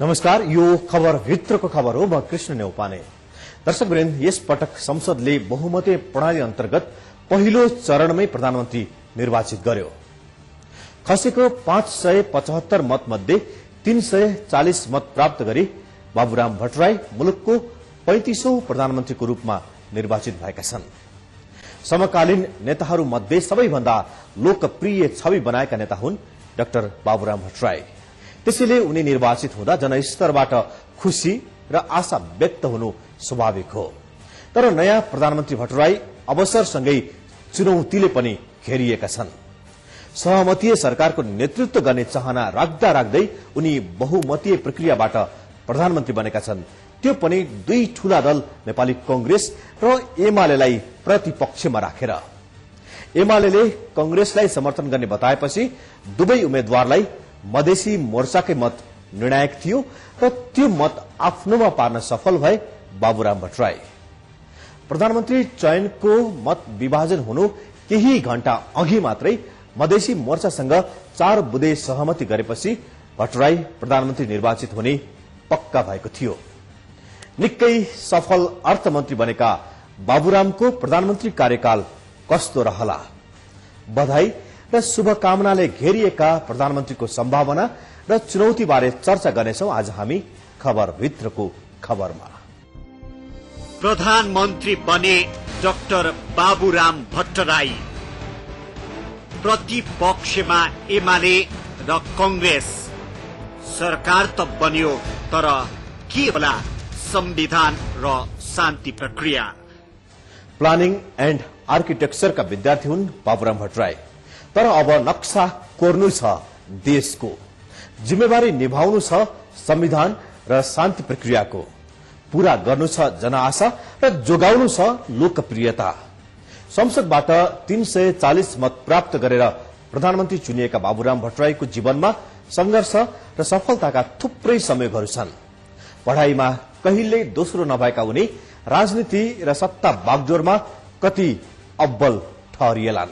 नमस्कार, यो खबर भित्रको खबर हो। म कृष्ण नेउपाने। दर्शकवृन्द, यस पटक संसदले बहुमतीय प्रणाली अन्तर्गत पहिलो चरणमै प्रधानमन्त्री निर्वाचित गर्यो। खसेको 575 मत मध्ये 340 मत प्राप्त गरी बाबुराम भट्टराई मुलुकको 35औं प्रधानमन्त्रीको रूपमा निर्वाचित भएका छन्। समकालीन नेताहरू मध्ये सबैभन्दा लोकप्रिय छवि बनाएका नेता हुन् डाक्टर बाबुराम भट्टराई। त्यसैले उनी निर्वाचित हुँदा जनस्तरबाट खुशी र आशा व्यक्त हुनु स्वाभाविक हो। तर नयाँ प्रधानमन्त्री भट्टराई अवसरसँगै चुनौतीले पनि घेरिएका छन्। सहमतीय सरकारको नेतृत्व गर्ने चाहना राख्दा राख्दै उनी बहुमतीय प्रक्रियाबाट प्रधानमन्त्री बनेका छन्। त्यो पनि दुई ठूला दल नेपाली कांग्रेस र एमालेलाई प्रतिपक्षमा राखेर। एमालेले कांग्रेसलाई समर्थन गर्ने बताएपछि दुवै उम्मेद्वारलाई मधेसी मोर्चाकै मत निर्णायक थियो र त्यो मत आफ्नोमा पार्न सफल भए बाबुराम भट्टराई। प्रधानमन्त्री चयनको मत विभाजन हुनु केही घण्टा अघि मात्रै मधेसी मोर्चासँग 4 बुँदे सहमति गरेपछि भट्टराई प्रधानमन्त्री निर्वाचित हुने पक्का भएको थियो। निकै सफल अर्थमन्त्री बनेका बाबुरामको प्रधानमन्त्री कार्यकाल कस्तो रहला? बधाई र शुभकामनाले घेरिएका प्रधानमन्त्रीको सम्भावना र चुनौतीबारे चर्चा गर्नेछौं आज हामी खबर भित्रको खबरमा। प्रधानमन्त्री बने डाक्टर बाबुराम भट्टराई। प्रतिपक्षमा एमाले र कांग्रेस। सरकार त बन्यो, तर के होला संविधान र शान्ति प्रक्रिया? प्लानिङ एन्ड आर्किटेक्चरका विद्यार्थी हुन् बाबुराम भट्टराई। तर अब नक्सा कोर्नु छ देशको, जिम्मेवारी निभाउनु छ संविधान र शान्ति प्रक्रियाको, पूरा गर्नु छ जनआशा र जोगाउनु छ लोकप्रियता। संसदबाट 340 मत प्राप्त गरेर प्रधानमन्त्री चुनिएका बाबुराम भट्टराईको जीवनमा संघर्ष र सफलताका थुप्रै संयोगहरू छन्। पढाइमा कहिल्यै दोस्रो नभएका उनी राजनीति र सत्ता बागडोरमा कति अब्बल ठहरिएलान्।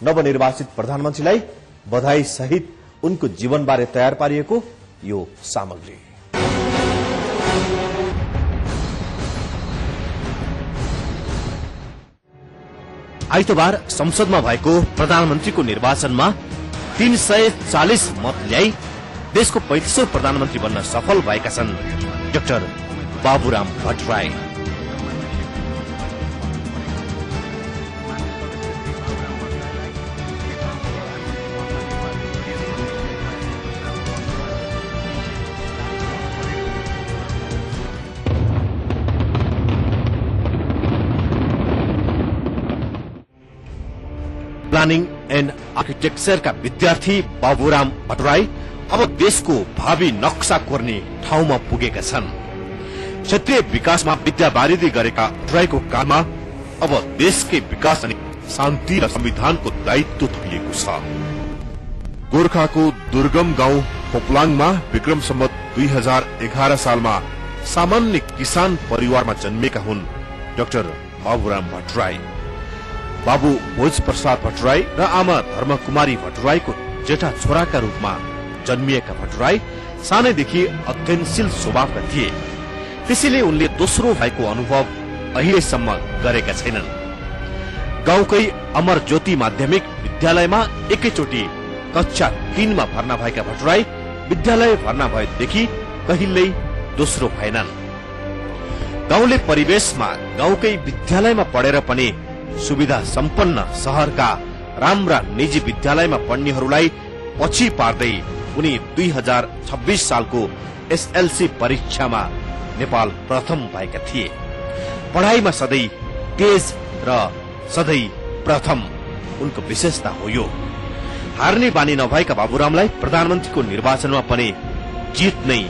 नवनिर्वाचित प्रधानमन्त्रीलाई बधाई सहित उनको जीवनबारे तयार पारिएको यो सामग्री। आइतबार संसदमा भएको प्रधानमन्त्रीको निर्वाचनमा 340 मत ल्याई देशको 35औं प्रधानमन्त्री बन्न सफल भएका छन् doctor Baburam Bhattarai. Planning and आर्किटेक्चरका विद्यार्थी बाबुराम भट्टराई अब देशको भावी नक्सा कोर्ने ठाउँमा पुगेका छन्। क्षेत्रीय विकासमा विद्यावारिधि गरेका भट्टराईको काममा अब देशकै विकास अनि शान्ति र संविधानको दायित्व थपिएको छ। गोर्खाको दुर्गम गाउँ पोपलाङमा विक्रम सम्वत 2011 सालमा सामान्य किसान परिवारमा जन्मेका हुन् डाक्टर बाबुराम भट्टराई। बाबु भोज प्रसाद भट्टराई र आमा धर्मकुमारी भट्टराईको जेठा छोराका रूपमा जन्मिएका भट्टराई सानैदेखि अध्ययनशील स्वभावका थिए। त्यसैले उनले दोस्रो भएको अनुभव अहिलेसम्म गरेका छैनन्। गाउँकै अमर ज्योति माध्यमिक विद्यालयमा एकैचोटि कक्षा 3 मा भर्ना भएका भट्टराई विद्यालय भर्ना भएदेखि कहिल्यै दोस्रो भएनन्। गाउँले परिवेशमा गाउँकै विद्यालयमा पढेर पनि सुविधा सम्पन्न शहरका राम्रा निजी विद्यालयमा पढ्नेहरूलाई पछि पार्दै उनी 2026 सालको एसएलसी परीक्षामा नेपाल प्रथम भएका थिए। पढाइमा सधैँ तेज र सधैँ प्रथम उनको विशेषता हो। यो हार्ने बानी नभएका बाबुरामलाई प्रधानमन्त्रीको निर्वाचनमा पनि जित नै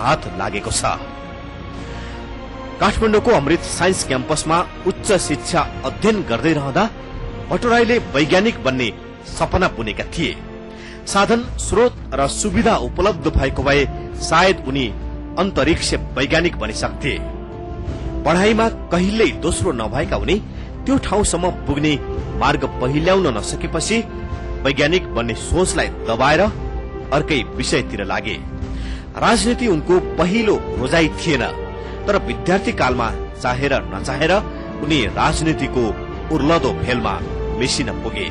हात लागेको छ। काठमाडौँको अमृत साइन्स क्याम्पसमा उच्च शिक्षा अध्ययन गर्दै रहँदा भट्टराईले वैज्ञानिक बन्ने सपना बुनेका थिए। साधन स्रोत र सुविधा उपलब्ध भएको भए सायद उनी अन्तरिक्ष वैज्ञानिक बनिसक्थे। पढाइमा कहिल्यै दोस्रो नभएका उनी त्यो ठाउँसम्म पुग्ने मार्ग पहिल्याउन नसकेपछि वैज्ञानिक बन्ने सोचलाई दबाएर अर्कै विषयतिर लागे। राजनीति उनको पहिलो रोजाइ थिएन, तर विद्यार्थी कालमा चाहेर नचाहेर उनी राजनीतिको उर्लदो फेलमा मिसिन पुगे।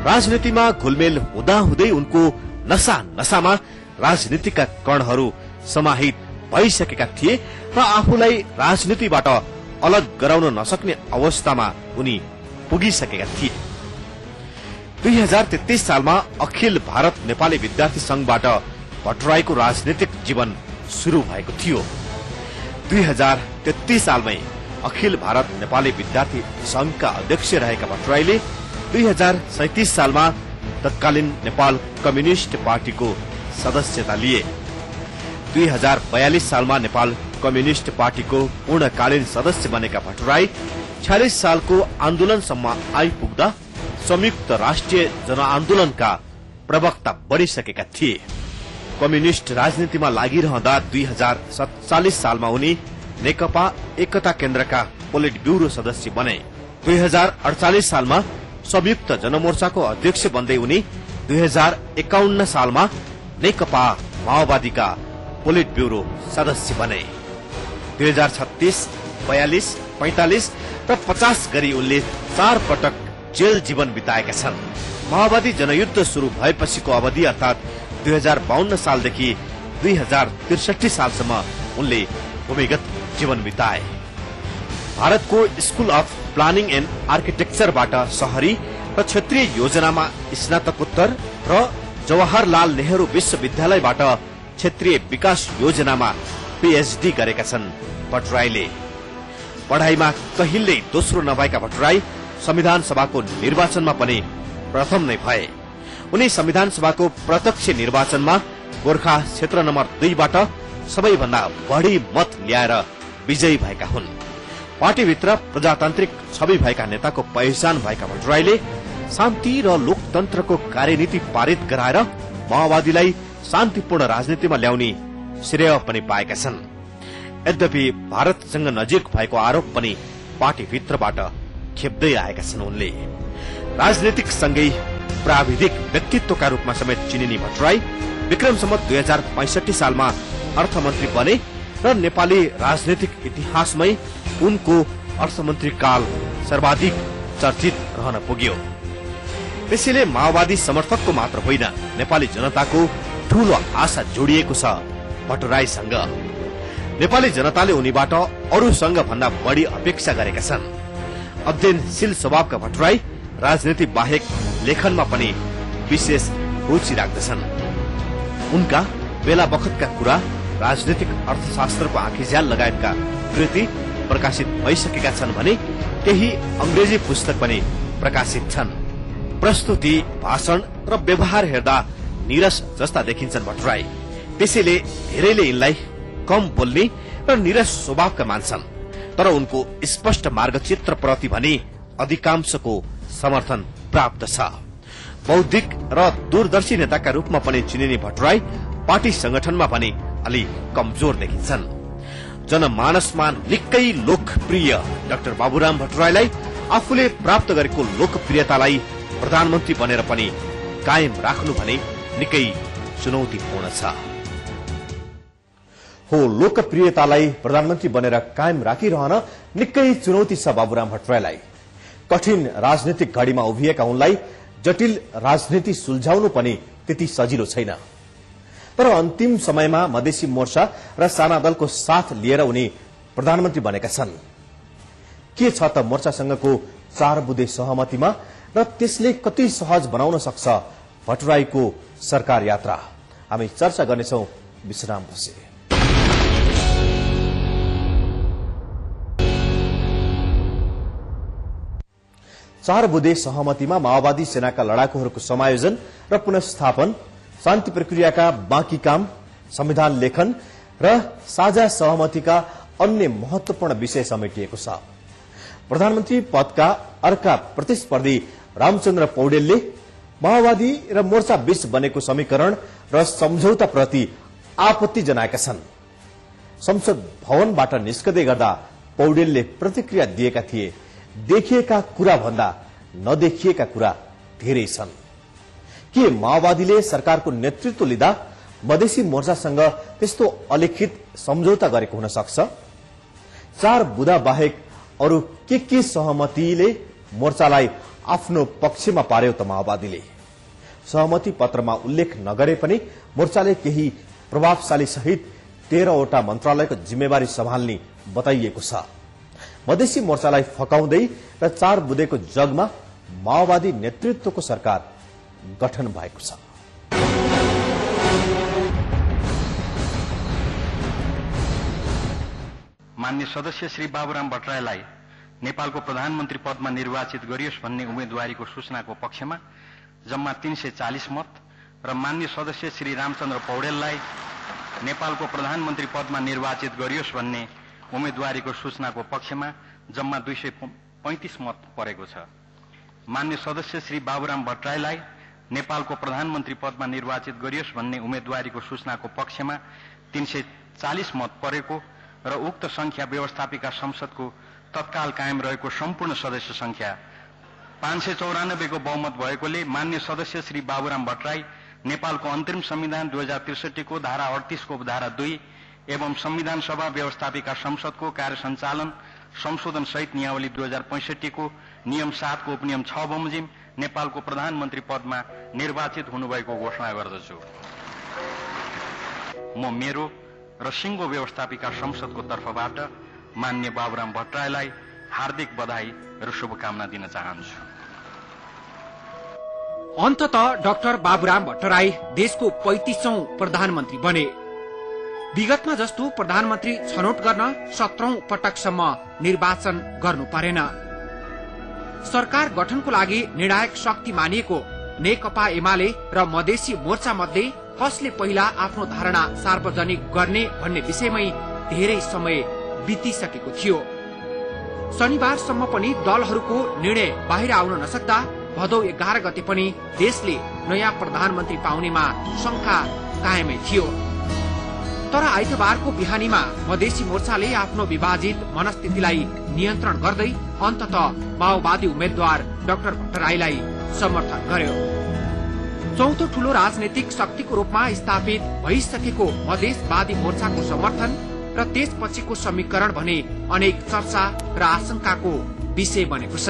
राजनीतिमा घुलमेल हुँदाहुँदै उनको नसामा राजनीतिका कणहरू समाहित भइसकेका थिए र आफूलाई राजनीतिबाट अलग गराउन नसक्ने अवस्थामा उनी पुगिसकेका थिए। 2033 सालमा अखिल भारत नेपाली विद्यार्थी संघबाट भट्टराईको राजनीतिक जीवन शुरू भएको थियो। 2033 सालमै अखिल भारत नेपाली विद्यार्थी संघका अध्यक्ष रहेका भट्टराईले 2037 सालमा तत्कालीन नेपाल कम्युनिस्ट पार्टीको सदस्यता लिए। 2042 सालमा नेपाल कम्युनिस्ट पार्टीको पूर्णकालीन सदस्य बनेका भट्टराई 46 सालको आन्दोलनसम्म आइपुग्दा संयुक्त राष्ट्रिय जनआन्दोलनका प्रवक्ता बनिसकेका थिए। कम्युनिस्ट राजनीतिमा लागिरहँदा 2047 सालमा उनी नेकपा एकता केन्द्रका पोलिट ब्यूरो सदस्य बने। 2048 सालमा संयुक्त जनमोर्चाको अध्यक्ष बन्दै उनी 2051 सालमा नेकपा माओवादीका पोलिट ब्यूरो सदस्य बने। 2036, 42, 45 र 50 गरी उनले 4 पटक जेल जीवन बिताएका छन्। माओवादी जनयुद्ध शुरू भएपछिको अवधि अर्थात 2052 सालदेखि 2063 सालसम्म उनले भूमिगत जीवन बिताए। भारतको स्कूल अफ प्लानिङ एन्ड आर्किटेक्चरबाट शहरी र क्षेत्रीय योजनामा स्नातकोत्तर र जवाहरलाल नेहरू विश्वविद्यालयबाट क्षेत्रीय विकास योजनामा पीएचडी गरेका छन् भट्टराईले। पढाइमा कहिल्यै दोस्रो नभएका भट्टराई संविधान सभाको निर्वाचनमा पनि प्रथम नै भए। उनी संविधान सभाको प्रत्यक्ष निर्वाचनमा गोर्खा क्षेत्र नम्बर 2 बाट सबैभन्दा बढी मत ल्याएर विजयी भएका हुन्। पार्टीभित्र प्रजातान्त्रिक छवि भएका नेताको पहिचान भएका भट्टराईले शान्ति र लोकतन्त्रको कार्यनीति पारित गराएर माओवादीलाई शान्तिपूर्ण राजनीतिमा ल्याउने श्रेय पनि पाएका छन्। यद्यपि भारतसँग नजिक भएको आरोप पनि पार्टीभित्रबाट खेप्दै आएका छन्। उनले राजनीतिक सँगै प्राविधिक व्यक्तित्वका रूपमा समेत चिनिने भट्टराई विक्रम सम्वत 2065 सालमा अर्थमन्त्री बने र नेपाली राजनीतिक इतिहासमै उनको अर्थमन्त्री काल सर्वाधिक चर्चित रहन पुग्यो। त्यसैले माओवादी समर्थकको मात्र होइन, नेपाली जनताको ठूलो आशा जोडिएको छ भट्टराईसँग। नेपाली जनताले उनीबाट अरूसँग भन्दा बढी अपेक्षा गरेका छन्। अध्ययनशील स्वभावका भट्टराई राजनीति बाहेक लेखनमा पनि विशेष रुचि राख्दछन्। उनका बेला बखतका कुरा, राजनीतिक अर्थशास्त्रको आँखीझ्याल लगायतका कृति प्रकाशित भइसकेका छन् भने केही अंग्रेजी पुस्तक पनि प्रकाशित छन्। प्रस्तुति, भाषण र व्यवहार हेर्दा नीरस जस्ता देखिन्छन् भट्टराई। त्यसैले धेरैले यिनलाई कम बोल्ने र नीरस स्वभावका मान्छन्। तर उनको स्पष्ट मार्गचित्र प्रति भने अधिकांशको समर्थन प्राप्त छ। बौद्धिक र दूरदर्शी नेताका रूपमा पनि चिनिने भट्टराई पार्टी संगठनमा पनि अलि कमजोर देखिन्छन्। जनमानसमा निकै लोकप्रिय डाक्टर बाबुराम भट्टराईलाई आफूले प्राप्त गरेको लोकप्रियतालाई प्रधानमन्त्री बनेर पनि कायम राख्नु भने निकै चुनौतीपूर्ण छ। हो, लोकप्रियतालाई प्रधानमन्त्री बनेर कायम राखिरहन निकै चुनौती छ बाबुराम भट्टराईलाई। कठिन राजनीतिक घडीमा उभिएका उनलाई जटिल राजनीति सुल्झाउनु पनि त्यति सजिलो छैन। तर अन्तिम समयमा मधेसी मोर्चा र साना दलको साथ लिएर उनी प्रधानमन्त्री बनेका छन्। के छ त मोर्चासँगको 4 बुँदे सहमतिमा र त्यसले कति सहज बनाउन सक्छ भट्टराईको सरकार यात्रा? हामी चर्चा गर्नेछौं विश्रामपछि। चार बुँदे सहमतिमा माओवादी सेनाका लडाकुहरूको समायोजन र पुनर्स्थापन, शान्ति प्रक्रियाका बाँकी काम, संविधान लेखन र साझा सहमतिका अन्य महत्वपूर्ण विषय समेटिएको छ। प्रधानमन्त्री पदका अर्का प्रतिस्पर्धी रामचन्द्र पौडेलले माओवादी र मोर्चा बीच बनेको समीकरण र सम्झौताप्रति आपत्ति जनाएका छन्। संसद भवनबाट निस्कदै गर्दा पौडेलले प्रतिक्रिया दिएका थिए, देखिएका कुरा भन्दा नदेखिएका कुरा धेरै छन्। के माओवादीले सरकारको नेतृत्व लिँदा मधेसी मोर्चासँग त्यस्तो अलिखित सम्झौता गरेको हुन सक्छ? 4 बुदा बाहेक अरू के सहमतिले मोर्चालाई आफ्नो पक्षमा पार्यो त माओवादीले? सहमति पत्रमा उल्लेख नगरे पनि मोर्चाले केही प्रभावशाली सहित 13 वटा मन्त्रालयको जिम्मेवारी सम्हाल्ने बताइएको छ। मधेसी मोर्चालाई फकाउँदै र 4 बुँदेको जगमा माओवादी नेतृत्वको सरकार गठन भएको छ। मान्य सदस्य श्री बाबुराम भट्टराईलाई नेपालको प्रधानमन्त्री पदमा निर्वाचित गरियोस् भन्ने उम्मेदवारीको सूचनाको पक्षमा जम्मा 340 मत र मान्य सदस्य श्री रामचन्द्र पौडेललाई नेपालको प्रधानमन्त्री पदमा निर्वाचित गरियोस् भन्ने उम्मेदवारीको सूचनाको पक्षमा जम्मा 235 मत परेको छ। मान्य सदस्य श्री बाबुराम भट्टराईलाई नेपालको प्रधानमन्त्री पदमा निर्वाचित गरियोस् भन्ने उम्मेदवारीको सूचनाको पक्षमा 340 मत परेको र उक्त संख्या व्यवस्थापिका संसदको तत्काल कायम रहेको सम्पूर्ण सदस्य संख्या 594 को बहुमत भएकोले मान्य सदस्य श्री बाबुराम भट्टराई नेपालको अन्तरिम संविधान 2063 को धारा 38 को धारा 2 एवं संविधान सभा व्यवस्थापिका संसदको कार्य सञ्चालन संशोधन सहित नियावली 2065 को नियम 7 को उपनियम 6 बमोजिम नेपालको प्रधानमन्त्री पदमा निर्वाचित हुनुभएको घोषणा गर्दछु। म मेरो र सिंगो व्यवस्थापिका संसदको तर्फबाट मान्य बाबुराम भट्टराईलाई हार्दिक बधाई र शुभकामना दिन चाहन्छु। अन्ततः डाक्टर बाबुराम भट्टराई देशको 35औं प्रधानमन्त्री बने। विगतमा जस्तो प्रधानमन्त्री छनौट गर्न 17औं पटकसम्म निर्वाचन गर्नु परेन। सरकार गठनको लागि निर्णायक शक्ति मानिएको नेकपा एमाले र मधेसी मोर्चा मध्ये कसले पहिला आफ्नो धारणा सार्वजनिक गर्ने भन्ने विषयमै धेरै समय बितिसकेको थियो। शनिबारसम्म पनि दलहरूको निर्णय बाहिर आउन नसक्दा भदौ 11 गते पनि देशले नयाँ प्रधानमन्त्री पाउनेमा शंका कायमै थियो। तर आइतबारको बिहानीमा मधेसी मोर्चाले आफ्नो विभाजित मनस्थितिलाई नियन्त्रण गर्दै अन्ततः माओवादी उम्मेद्वार डाक्टर भट्टराईलाई समर्थन गर्यो। चौथो ठूलो राजनैतिक शक्तिको रूपमा स्थापित भइसकेको मधेसवादी मोर्चाको समर्थन र त्यसपछिको समीकरण भने अनेक चर्चा र आशंकाको विषय बनेको छ।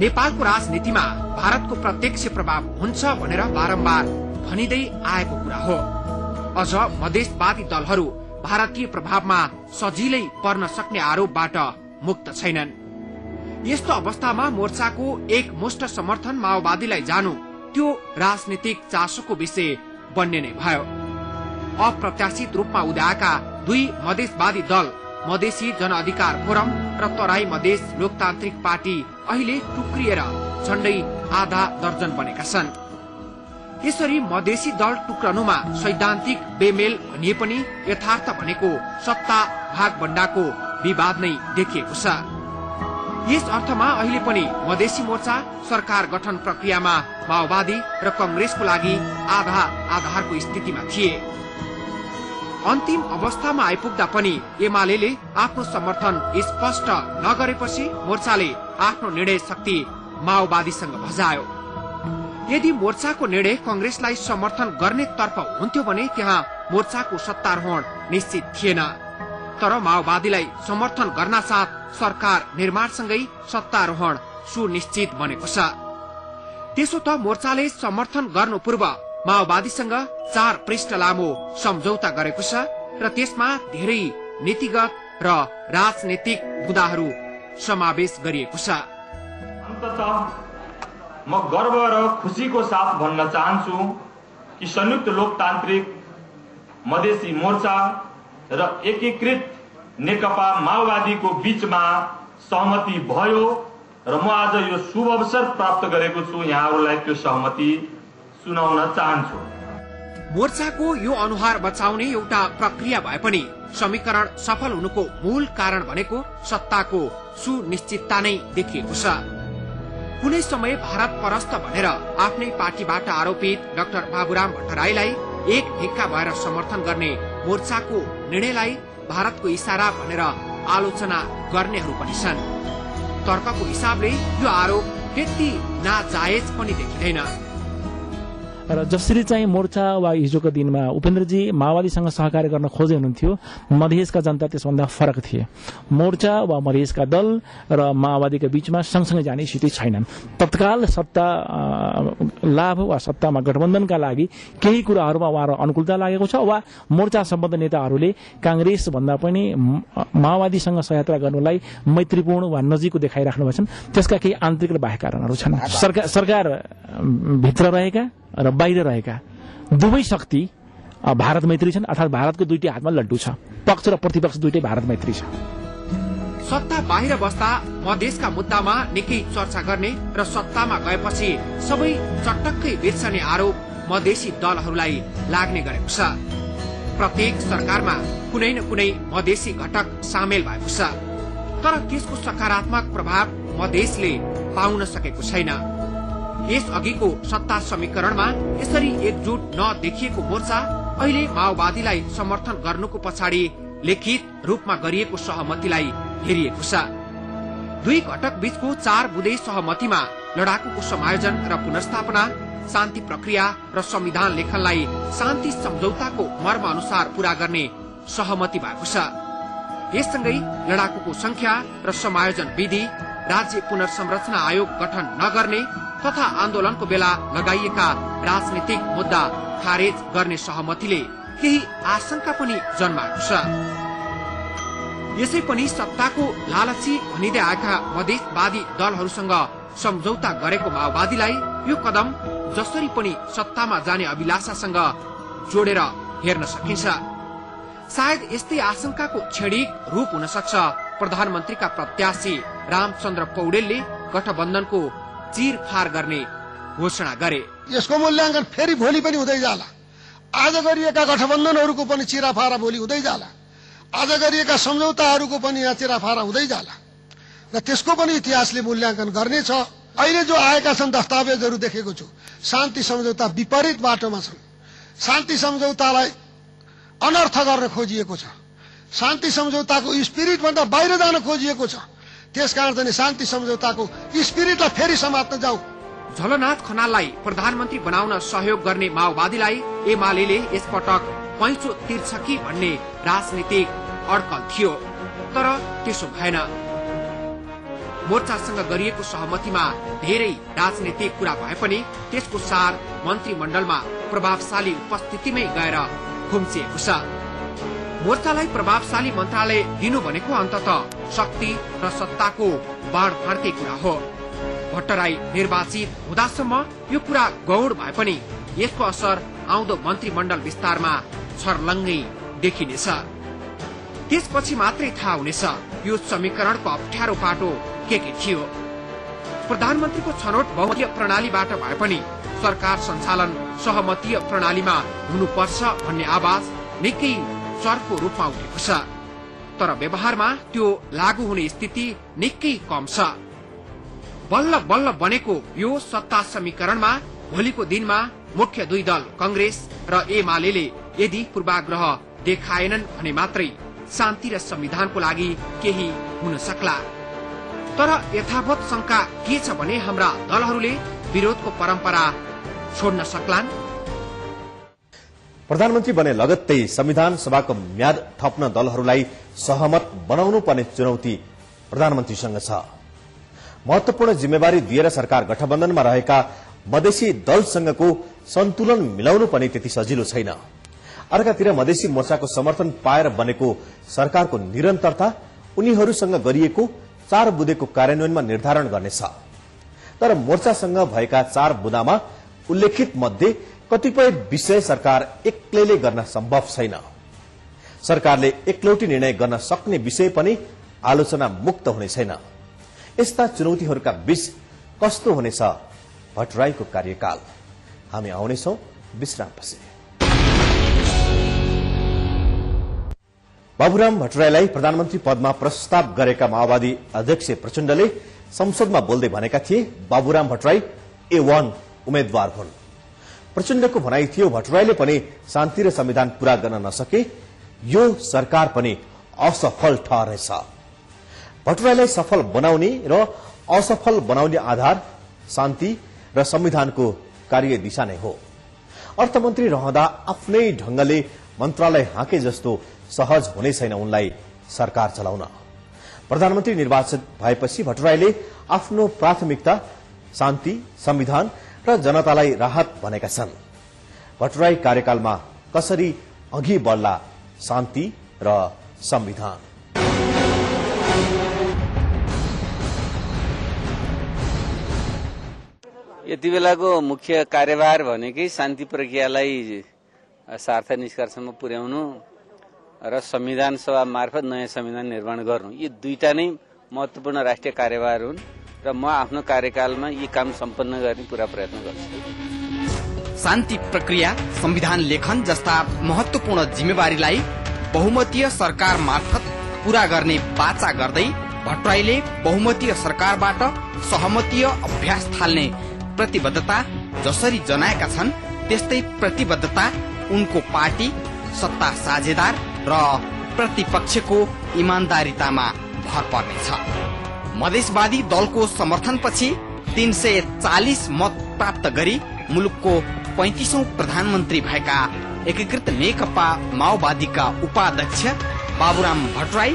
नेपालको राजनीतिमा भारतको प्रत्यक्ष प्रभाव हुन्छ भनेर बारम्बार भनिँदै आएको कुरा हो। अझ मधेसवादी दलहरू भारतीय प्रभावमा सजिलै पर्न सक्ने आरोपबाट मुक्त छैनन्। यस्तो अवस्थामा मोर्चाको एकमुष्ट समर्थन माओवादीलाई जानु त्यो राजनीतिक चासोको विषय बन्ने नै भयो। अप्रत्याशित रूपमा उदाएका 2 मधेसवादी दल मधेसी जनअधिकार फोरम र तराई मधेस लोकतान्त्रिक पार्टी अहिले टुक्रिएर झण्डै आधा दर्जन बनेका छन्। यसरी मधेसी दल टुक्रनुमा सैद्धान्तिक बेमेल भनिए पनि यथार्थ भनेको सत्ता भागभण्डाको विवाद नै देखिएको छ। यस अर्थमा अहिले पनि मधेसी मोर्चा सरकार गठन प्रक्रियामा माओवादी र कंग्रेसको लागि आधा आधारको स्थितिमा थिए। अन्तिम अवस्थामा आइपुग्दा पनि एमालेले आफ्नो समर्थन स्पष्ट नगरेपछि मोर्चाले आफ्नो निर्णय शक्ति माओवादीसँग भजायो। यदि मोर्चाको निर्णय कंग्रेसलाई समर्थन गर्ने तर्फ हुन्थ्यो भने त्यहाँ मोर्चाको सत्तारोहण निश्चित थिएन। तर माओवादीलाई समर्थन गर्न साथ सरकार निर्माणसँगै सत्तारोहण सुनिश्चित बनेको छ। त्यसो त मोर्चाले समर्थन गर्नु पूर्व माओवादीसँग 4 पृष्ठ लामो सम्झौता गरेको छ र त्यसमा धेरै नीतिगत र राजनीतिक बुदाहरू समावेश गरिएको छ। अन्ततः म गर्व र खुशीको साथ भन्न चाहन्छु कि संयुक्त लोकतान्त्रिक मधेसी मोर्चा र एकीकृत नेकपा माओवादीको बीचमा सहमति भयो र म आज यो शुभ अवसर प्राप्त गरेको छु। यहाँहरूलाई त्यो सहमति सुनाउन चाहन्छु। मोर्चाको यो अनुहार बचाउने एउटा प्रक्रिया भए पनि समीकरण सफल हुनुको मूल कारण भनेको सत्ताको सुनिश्चितता नै देखिएको छ। कुनै समय भारत परस्त भनेर आफ्नै पार्टीबाट आरोपित डाक्टर बाबुराम भट्टराईलाई एक ढिक्का भएर समर्थन गर्ने मोर्चाको निर्णयलाई भारतको इशारा भनेर आलोचना गर्नेहरू पनि छन्। तर्कको हिसाबले यो आरोप त्यति नाजायज पनि देखिँदैन। र जसरी चाहिँ मोर्चा वा हिजोको दिनमा उपेन्द्रजी माओवादीसँग सहकार्य गर्न खोजे हुनुहुन्थ्यो, मधेसका जनता त्यसभन्दा फरक थिए। मोर्चा वा मधेसका दल र माओवादीका बीचमा सँगसँगै जाने स्थिति छैनन्। तत्काल सत्ता लाभ वा सत्तामा गठबन्धनका लागि केही कुराहरूमा उहाँहरू अनुकूलता लागेको छ वा मोर्चा सम्बद्ध नेताहरूले कांग्रेस भन्दा पनि माओवादीसँग सहयात्रा गर्नुलाई मैत्रीपूर्ण वा नजिकको देखाइराख्नु भएको छन्। त्यसका केही आन्तरिक र बाह्य कारणहरू छन्। सरकार भित्र रहेका र बाहिर रहेका दुवै शक्ति भारत मैत्री छन्, अर्थात भारतको दुईटै हातमा लड्डु छ। पक्ष र प्रतिपक्ष दुईटै भारत मैत्री छ। सत्ता बाहिर बस्दा मधेसका मुद्दामा निकै चर्चा गर्ने र सत्तामा गएपछि सबै चटक्कै बिर्सने आरोप मधेसी दलहरूलाई लाग्ने गरेको छ। प्रत्येक सरकारमा कुनै न कुनै मधेसी घटक सामेल भएको छ, तर त्यसको सकारात्मक प्रभाव मधेसले पाउन सकेको छैन। यस अघिको सत्ता समीकरणमा यसरी एकजुट नदेखिएको मोर्चा अहिले माओवादीलाई समर्थन गर्नुको पछाडि लिखित रूपमा गरिएको सहमतिलाई हेरिएको छ। दुई घटक बीचको 4 बुँदे सहमतिमा लडाकुको समायोजन र पुनर्स्थापना, शान्ति प्रक्रिया र संविधान लेखनलाई शान्ति सम्झौताको मर्म अनुसार पूरा गर्ने सहमति भएको छ। यससँगै लडाकुको संख्या र समायोजन विधि, राज्य पुनर्संरचना आयोग गठन नगर्ने तथा आन्दोलनको बेला लगाइएका राजनीतिक मुद्दा खारेज गर्ने सहमतिले केही आशंका पनि जन्माएको छ। यसै पनि सत्ताको लालची भनिँदै आएका मधेसवादी दलहरूसँग सम्झौता गरेको माओवादीलाई यो कदम जसरी पनि सत्तामा जाने अभिलाषासँग जोडेर हेर्न सकिन्छ। सायद यस्तै आशंकाको क्षणिक रूप हुन सक्छ प्रधानमन्त्रीका प्रत्याशी रामचन्द्र पौडेलले गठबन्धनको चिरफार गर्ने घोषणा गरे। यसको मूल्याङ्कन फेरि भोलि पनि हुँदै जाला। आज गरिएका गठबन्धनहरूको पनि चिराफारा भोलि हुँदै जाला। आज गरिएका सम्झौताहरूको पनि यहाँ चिराफारा हुँदै जाला र त्यसको पनि इतिहासले मूल्याङ्कन गर्नेछ। अहिले जो आएका छन् दस्तावेजहरू देखेको छु, शान्ति सम्झौता विपरीत बाटोमा छन्। शान्ति सम्झौतालाई अनर्थ गर्न खोजिएको छ। शान्ति सम्झौताको स्पिरिट भन्दा बाहिर जान खोजिएको छ। त्यसकारण चाहिँ शान्ति सम्झौताको स्पिरिटलाई फेरि समात्न जाऊ। झलनाथ खनाललाई प्रधानमन्त्री बनाउन सहयोग गर्ने माओवादीलाई एमालेले यसपटक पैँचो तिर्छ कि भन्ने राजनीतिक अड्कल थियो, तर त्यसो भएन। मोर्चासँग गरिएको सहमतिमा धेरै राजनीतिक कुरा भए पनि त्यसको सार मन्त्रीमण्डलमा प्रभावशाली उपस्थितिमै गएर खुम्चिएको छ। मोर्चालाई प्रभावशाली मन्त्रालय दिनु भनेको अन्ततः शक्ति र सत्ताको बाँडफाँडकै कुरा हो। भट्टराई निर्वाचित हुँदासम्म यो कुरा गौड भए पनि यसको असर आउँदो मन्त्रीमण्डल विस्तारमा छर्लङ्गै देखिनेछ। त्यसपछि मात्रै थाहा हुनेछ यो समीकरणको अप्ठ्यारो पाटो के थियो। प्रधानमन्त्रीको छनौट बहुमतीय प्रणालीबाट भए पनि सरकार सञ्चालन सहमतीय प्रणालीमा हुनुपर्छ भन्ने आवाज निकै चर्को रूपमा उठेको छ, तर व्यवहारमा त्यो लागू हुने स्थिति निकै कम छ। बल्ल बल्ल बनेको यो सत्ता समीकरणमा भोलिको दिनमा मुख्य दुई दल कांग्रेस र एमालेले यदि पूर्वाग्रह देखाएनन् भने मात्रै शान्ति र संविधानको लागि केही हुन सक्ला। तर यथावत शंका के छ भने हाम्रा दलहरूले विरोधको परम्परा छोड्न सक्लान्। प्रधानमन्त्री बने लगत्तै संविधान सभाको म्याद थप्न दलहरूलाई सहमत बनाउनु पर्ने चुनौती प्रधानमन्त्रीसँग छ। महत्वपूर्ण जिम्मेवारी दिएर सरकार गठबन्धनमा रहेका मधेसी दलसँगको सन्तुलन मिलाउनु पनि त्यति सजिलो छैन। अर्कातिर मधेसी मोर्चाको समर्थन पाएर बनेको सरकारको निरन्तरता उनीहरूसँग गरिएको 4 बुँदेको कार्यान्वयनमा निर्धारण गर्नेछ। तर मोर्चासँग भएका 4 बुँदामा उल्लेखित मध्ये कतिपय विषय सरकार एक्लैले गर्न सम्भव छैन। सरकारले एकलौटी निर्णय गर्न सक्ने विषय पनि आलोचना मुक्त हुने छैन। यस्ता चुनौतीहरूका बीच कस्तो हुनेछ भट्टराईको कार्यकाल? हामी आउनेछौं विश्रामपछि। बाबुराम भट्टराईलाई प्रधानमन्त्री पदमा प्रस्ताव गरेका माओवादी अध्यक्ष प्रचण्डले संसदमा बोल्दै भनेका थिए बाबुराम भट्टराई A1 उम्मेद्वार हुन्। प्रचण्डको भनाई थियो भट्टराईले पनि शान्ति र संविधान पूरा गर्न नसके यो सरकार पनि असफल ठहरेछ। भट्टराईलाई सफल बनाउने र असफल बनाउने आधार शान्ति र संविधानको कार्यदिशा नै हो। अर्थमन्त्री रहँदा आफ्नै ढंगले मन्त्रालय हाँके जस्तो सहज हुने छैन उनलाई सरकार चलाउन। प्रधानमन्त्री निर्वाचित भएपछि भट्टराईले आफ्नो प्राथमिकता शान्ति, संविधान र जनतालाई राहत भनेका छन्। भट्टराई कार्यकालमा कसरी अघि बढ्ला शान्ति र संविधान? यति बेलाको मुख्य कार्यभार भनेकै शान्ति प्रक्रियालाई सार्थ निष्कर्षमा पुर्याउनु र संविधान सभा मार्फत नयाँ संविधान निर्माण गर्नु, यी दुईटा नै महत्वपूर्ण राष्ट्रिय कार्यभार हुन् र म आफ्नो कार्यकालमा यी काम सम्पन्न गर्ने पूरा प्रयत्न गर्छु। शान्ति प्रक्रिया, संविधान लेखन जस्ता महत्वपूर्ण जिम्मेवारीलाई बहुमतीय सरकार मार्फत पूरा गर्ने बाचा गर्दै भट्टराईले बहुमतीय सरकारबाट सहमतीय अभ्यास थाल्ने प्रतिबद्धता जसरी जनाएका छन् त्यस्तै प्रतिबद्धता उनको पार्टी, सत्ता साझेदार र प्रतिपक्षको इमान्दारितामा भर पर्नेछ। मधेसवादी दलको समर्थनपछि 340 मत प्राप्त गरी मुलुकको 35औं प्रधानमन्त्री भएका एकीकृत नेकपा माओवादीका उपाध्यक्ष बाबुराम भट्टराई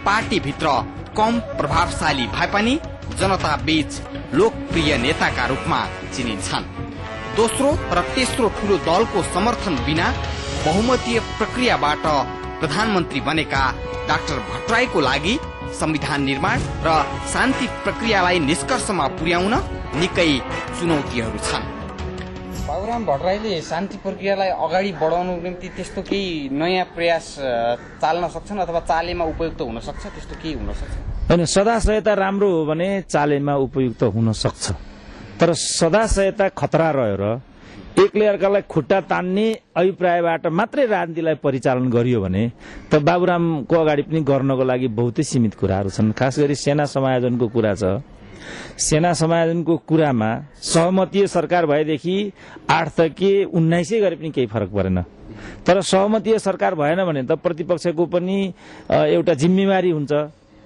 पार्टीभित्र कम प्रभावशाली भए पनि जनता बीच लोकप्रिय नेताका रूपमा चिनिन्छन्। दोस्रो र तेस्रो ठूलो दलको समर्थन बिना बहुमतीय प्रक्रियाबाट प्रधानमन्त्री बनेका डाक्टर भट्टराईको लागि संविधान निर्माण र शान्ति प्रक्रियालाई निष्कर्षमा पुर्याउन निकै चुनौतीहरू छन्। बाबुराम भट्टराईले शान्ति प्रक्रियालाई अगाडि बढाउनुको निम्ति त्यस्तो केही नयाँ प्रयास चाल्न सक्छन् अथवा चालेमा उपयुक्त हुन सक्छ, त्यस्तो केही हुन सक्छ? होइन, सदाशयता राम्रो हो भने चालेमा उपयुक्त हुन सक्छ, तर सदाशयता खतरा रह्यो र एकले अर्कालाई खुट्टा तान्ने अभिप्रायबाट मात्रै राजनीतिलाई परिचालन गरियो भने त बाबुरामको अगाडि पनि गर्नको लागि बहुतै सीमित कुराहरू छन्। खास गरी सेना समायोजनको कुरा छ। सेना समायोजनको कुरामा सहमतीय सरकार भएदेखि 8 त के 19 गरे पनि केही फरक परेन, तर सहमतीय सरकार भएन भने त प्रतिपक्षको पनि एउटा जिम्मेवारी हुन्छ,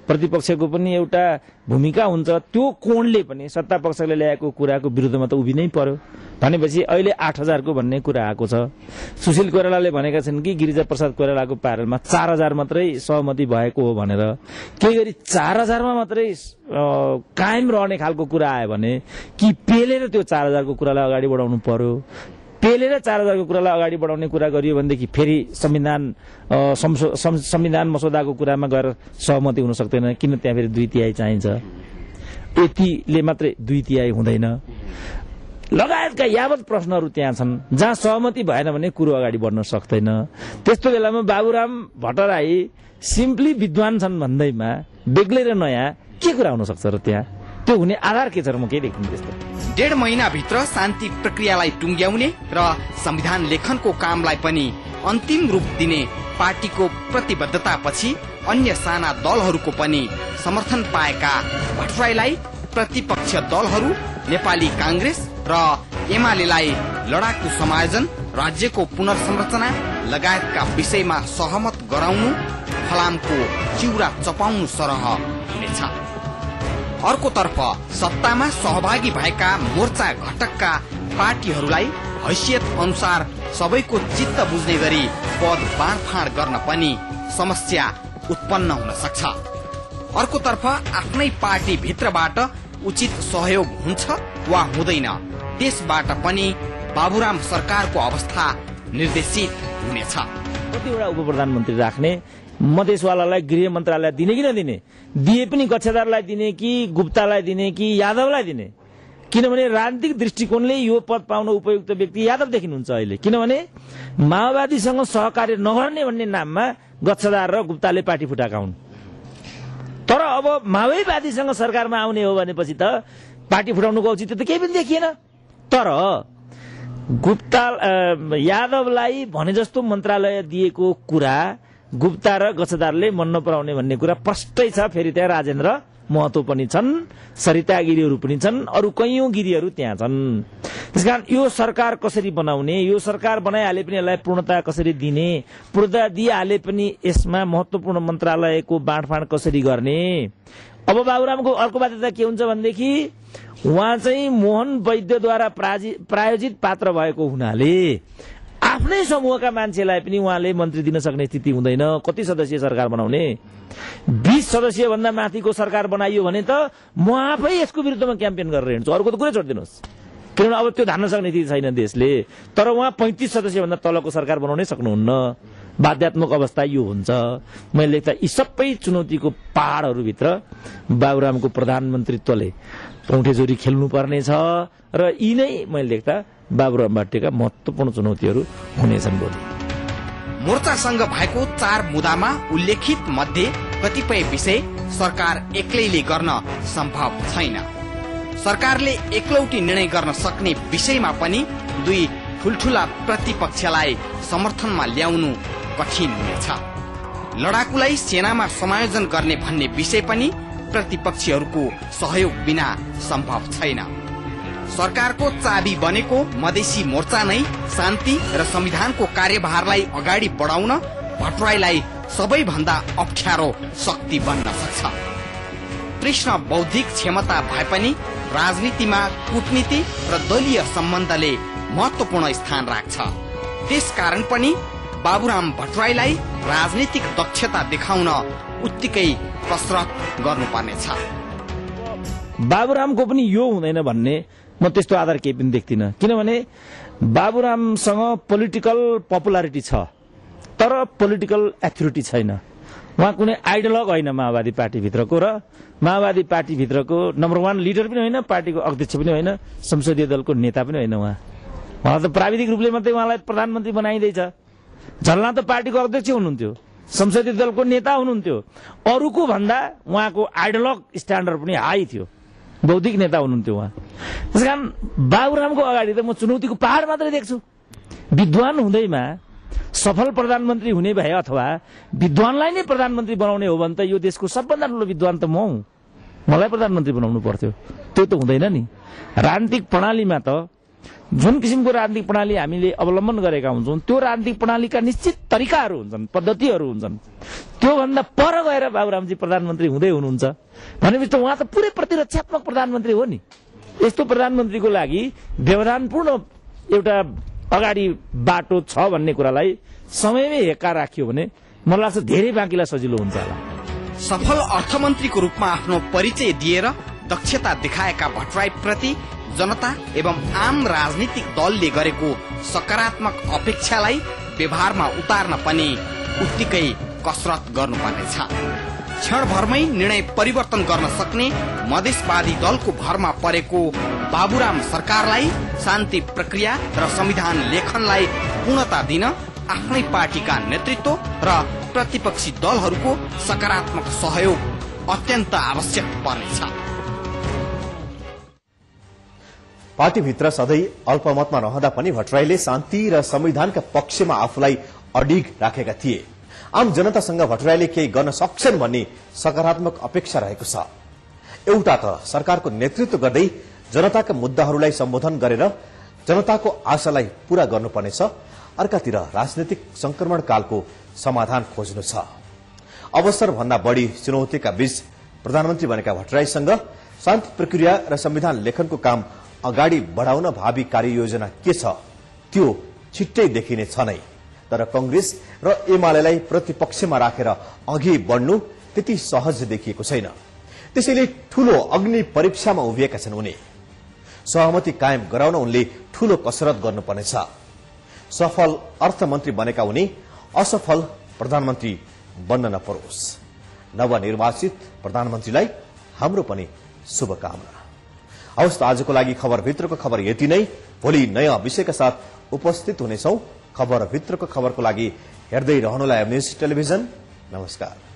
प्रतिपक्षको पनि एउटा भूमिका हुन्छ। त्यो कोणले पनि सत्ता पक्षले ल्याएको कुराको विरुद्धमा त उभिनै पर्यो। भनेपछि अहिले 8000 को भन्ने कुरा आएको छ। सुशील कोइरालाले भनेका छन् कि गिरिजा प्रसाद कोइरालाको प्यारलमा 4000 मात्रै सहमति भएको हो भनेर। केही गरी 4000 मा मात्रै कायम रहने खालको कुरा आयो भने कि पेलेर त्यो 4000 को कुरालाई अगाडि बढाउनु पर्यो। पेलेर 4000 को कुरालाई अगाडि बढाउने कुरा गरियो भनेदेखि फेरि संविधान मसौदाको कुरामा गएर सहमति हुन सक्दैन, किन त्यहाँ फेरि 2/3 चाहिन्छ। यतिले मात्रै 2/3 हुँदैन लगायतका यावत प्रश्नहरू त्यहाँ छन् जहाँ सहमति भएन भने कुरो अगाडि बढ्न सक्दैन। त्यस्तो बेलामा बाबुराम भट्टराई सिम्पली विद्वान छन् भन्दैमा बेग्लै र नयाँ के कुरा हुन सक्छ र त्यहाँ त्यो हुने आधार के छ र म केही देख्दिनँ त्यस्तो। 1.5 महिनाभित्र शान्ति प्रक्रियालाई टुङ्ग्याउने र संविधान लेखनको कामलाई पनि अन्तिम रूप दिने पार्टीको प्रतिबद्धतापछि अन्य साना दलहरूको पनि समर्थन पाएका भट्टराईलाई प्रतिपक्ष दलहरू नेपाली कांग्रेस र एमालेलाई लडाकु समायोजन, राज्यको पुनर्संरचना लगायतका विषयमा सहमत गराउनु फलामको चिउरा चपाउनु सरह हुनेछ। अर्कोतर्फ सत्तामा सहभागी भएका मोर्चा घटकका पार्टीहरूलाई हैसियत अनुसार सबैको चित्त बुझ्ने गरी पद बाँडफाँड गर्न पनि समस्या उत्पन्न हुन सक्छ। अर्कोतर्फ आफ्नै पार्टी भित्रबाट उचित सहयोग हुन्छ वा हुँदैन, त्यसबाट पनि बाबुराम सरकारको अवस्था निर्देशित हुनेछ। कतिवटा उपप्रधानमन्त्री राख्ने, मधेसवालालाई गृह मन्त्रालय दिने कि नदिने, दिए पनि गच्छेदारलाई दिने कि गुप्तालाई दिने कि यादवलाई दिने, किनभने राजनीतिक दृष्टिकोणले यो पद पाउन उपयुक्त व्यक्ति यादव देखिनुहुन्छ अहिले। किनभने माओवादीसँग सहकार्य नगर्ने भन्ने नाममा गच्छेदार र गुप्ताले पार्टी फुटाएका हुन्। तर अब माओवादीसँग सरकारमा आउने हो भनेपछि त पार्टी फुटाउनुको औचित्य त केही पनि देखिएन। तर गुप्ता यादवलाई भने जस्तो मन्त्रालय दिएको कुरा गुप्ता र गच्छेदारले मन नपराउने भन्ने कुरा प्रष्टै छ। फेरि त्यहाँ राजेन्द्र महतो पनि छन्, सरिता गिरीहरू पनि छन्, अरू कैयौं गिरीहरू त्यहाँ छन्। त्यसकारण यो सरकार कसरी बनाउने, यो सरकार बनाइहाले पनि यसलाई पूर्णता कसरी दिने, पूर्णता दिइहाले पनि यसमा महत्वपूर्ण मन्त्रालयको बाँडफाँड कसरी गर्ने, अब बाबुरामको अर्को बाध्यता के हुन्छ भनेदेखि उहाँ चाहिँ मोहन वैद्यद्वारा प्रायोजित पात्र भएको हुनाले आफ्नै समूहका मान्छेलाई पनि उहाँले मन्त्री दिन सक्ने स्थिति हुँदैन। कति सदस्यीय सरकार बनाउने? 20 सदस्यीय भन्दा माथिको सरकार बनाइयो भने त म आफै यसको विरुद्धमा क्याम्पेन गरेर हिँड्छु, अर्को त कुरै छोडिदिनुहोस्, किनभने अब त्यो धान्न सक्ने स्थिति छैन देशले। तर उहाँ 35 सदस्य भन्दा तलको सरकार बनाउनै सक्नुहुन्न। बाध्यात्मक अवस्था यो हुन्छ। मैले लेख्दा यी सबै चुनौतीको पहाडहरूभित्र बाबुरामको प्रधानमन्त्रीत्वले औँठेजोरी खेल्नुपर्ने छ र यी नै मैले लेख्दा बाबुराम भट्टराईका महत्वपूर्ण चुनौतीहरू हुनेछन् भोलि। मोर्चासँग भएको 4 मुद्दामा उल्लेखित मध्ये कतिपय विषय सरकार एक्लैले गर्न सम्भव छैन। सरकारले एकलौटी निर्णय गर्न सक्ने विषयमा पनि दुई ठूल्ठूला प्रतिपक्षलाई समर्थनमा ल्याउनु कठिन हुनेछ। लडाकुलाई सेनामा समायोजन गर्ने भन्ने विषय पनि प्रतिपक्षीहरूको सहयोग बिना सम्भव छैन। सरकारको चाबी बनेको मधेसी मोर्चा नै शान्ति र संविधानको कार्यभारलाई अगाडि बढाउन भट्टराईलाई सबैभन्दा अप्ठ्यारो शक्ति बन्न सक्छ। कृष्ण बौद्धिक क्षमता भए पनि राजनीतिमा कूटनीति र दलीय सम्बन्धले महत्वपूर्ण स्थान राख्छ। त्यसकारण पनि बाबुराम भट्टराईलाई राजनीतिक दक्षता देखाउन उत्तिकै कसरत गर्नुपर्नेछ। बाबुरामको पनि यो हुँदैन भन्ने म त्यस्तो आधार केही पनि देख्दिनँ, किनभने बाबुरामसँग पोलिटिकल पपुलारिटी छ तर पोलिटिकल एथोरिटी छैन। उहाँ कुनै आइडियोलग होइन माओवादी पार्टीभित्रको, र माओवादी पार्टीभित्रको नम्बर 1 लिडर पनि होइन, पार्टीको अध्यक्ष पनि होइन, संसदीय दलको नेता पनि होइन। उहाँ त प्राविधिक रूपले मात्रै उहाँलाई प्रधानमन्त्री बनाइँदैछ। झल्ला त पार्टीको अध्यक्ष हुनुहुन्थ्यो, संसदीय दलको नेता हुनुहुन्थ्यो, अरूको भन्दा उहाँको आइडियोलग स्ट्यान्डर्ड पनि हाई थियो, बौद्धिक नेता हुनुहुन्थ्यो उहाँ। त्यसकारण बाबुरामको अगाडि त म चुनौतीको पहाड मात्रै देख्छु। विद्वान हुँदैमा सफल प्रधानमन्त्री हुने भए अथवा विद्वानलाई नै प्रधानमन्त्री बनाउने हो भने त यो देशको सबभन्दा ठुलो विद्वान त म हुँ, मलाई प्रधानमन्त्री बनाउनु पर्थ्यो। त्यो त हुँदैन नि। राजनीतिक प्रणालीमा त जुन किसिमको राजनीतिक प्रणाली हामीले अवलम्बन गरेका हुन्छौँ त्यो राजनीतिक प्रणालीका निश्चित तरिकाहरू हुन्छन्, पद्धतिहरू हुन्छन्। त्योभन्दा पर गएर बाबुरामजी प्रधानमन्त्री हुँदै हुनुहुन्छ भनेपछि त उहाँ त पुरै प्रतिरक्षात्मक प्रधानमन्त्री हो नि। यस्तो प्रधानमन्त्रीको लागि व्यवधानपूर्ण एउटा अगाडि बाटो छ भन्ने कुरालाई समयमै हेक्का राखियो भने मलाई लाग्छ धेरै बाँकीलाई सजिलो हुन्छ होला। सफल अर्थमन्त्रीको रूपमा आफ्नो परिचय दिएर दक्षता देखाएका भट्टराई प्रति जनता एवं आम राजनीतिक दलले गरेको सकारात्मक अपेक्षालाई व्यवहारमा उतार्न पनि उत्तिकै कसरत गर्नुपर्नेछ। क्षणभरमै निर्णय परिवर्तन गर्न सक्ने मधेसवादी दलको भरमा परेको बाबुराम सरकारलाई शान्ति प्रक्रिया र संविधान लेखनलाई पूर्णता दिन आफ्नै पार्टीका नेतृत्व र प्रतिपक्षी दलहरूको सकारात्मक सहयोग अत्यन्त आवश्यक पर्नेछ। पार्टीभित्र सधैँ अल्पमतमा रहँदा पनि भट्टराईले शान्ति र संविधानका पक्षमा आफूलाई अडिग राखेका थिए। आम जनतासँग भट्टराईले केही गर्न सक्छन् भन्ने सकारात्मक अपेक्षा रहेको छ। एउटा त सरकारको नेतृत्व गर्दै जनताका मुद्दाहरूलाई सम्बोधन गरेर जनताको आशालाई पूरा गर्नुपर्नेछ, अर्कातिर राजनीतिक संक्रमणकालको समाधान खोज्नु छ। अवसर भन्दा बढी चुनौतीका बीच प्रधानमन्त्री बनेका भट्टराईसँग शान्ति प्रक्रिया र संविधान लेखनको काम अगाडि बढाउन भावी कार्ययोजना के छ त्यो छिट्टै देखिने छ नै। तर कांग्रेस र एमालेलाई प्रतिपक्षमा राखेर अघि बढ्नु त्यति सहज देखिएको छैन। त्यसैले ठूलो अग्नि परीक्षामा उभिएका छन् उनी। सहमति कायम गराउन उनले ठूलो कसरत गर्नुपर्नेछ। सफल अर्थमन्त्री बनेका उनी असफल प्रधानमन्त्री बन्न नपरोस्। नवनिर्वाचित प्रधानमन्त्रीलाई हाम्रो पनि शुभकामना। हवस् त आजको लागि खबरभित्रको खबर यति नै। भोलि नयाँ विषयका साथ उपस्थित हुनेछौं। खबरभित्रको खबरको लागि हेर्दै रहनुहोला एमएनसी टेलिभिजन। नमस्कार।